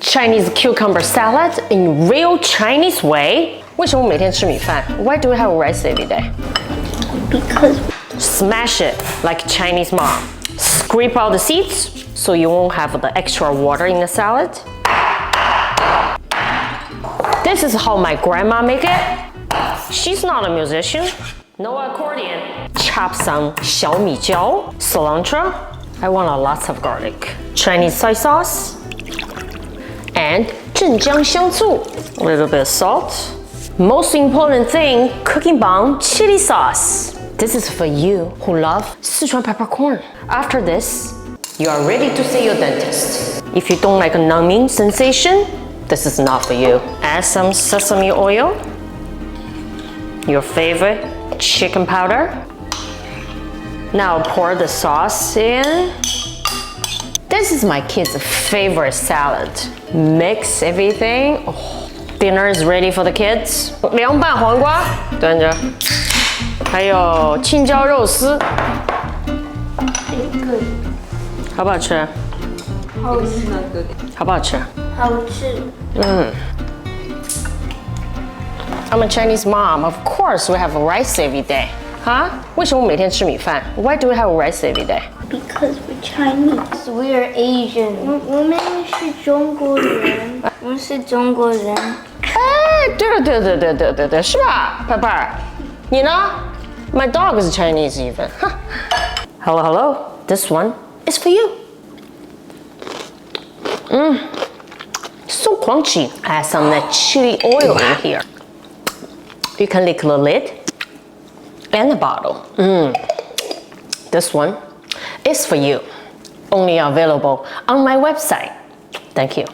Chinese cucumber salad in real Chinese way. 为什么每天吃米饭? Why do we have rice every day? Because Smash it like Chinese mom. Scrape out the seeds so you won't have the extra water in the salad. This is how my grandma make it. She's not a musician. No accordion. Chop some 小米椒, cilantro. I want a lot of garlic. Chinese soy sauce. And 镇江香醋. A little bit of salt. Most important thing, cooking bomb chili sauce. This is for you who love Sichuan peppercorn. After this, you are ready to see your dentist. If you don't like a numbing sensation, this is not for you. Add some sesame oil, your favorite chicken powder. Now pour the sauce in. This is my kids' favorite salad. Mix everything. Oh, dinner is ready for the kids. 凉拌黄瓜，端着。还有青椒肉丝，好不好吃？好吃，好不好吃？好吃。I'm a Chinese mom. Of course, we have rice every day. 哈？为什么每天吃米饭 ？Why do we have rice every day? Because we're Chinese. We're Asian. 我们是中国人。我们是中国人。哎，对，是吧，佩佩？你呢？ My dog is Chinese even. Hello. This one is for you. So crunchy. Add some chili oil in here. You can lick the lid and the bottle. This one is for you. Only available on my website. Thank you.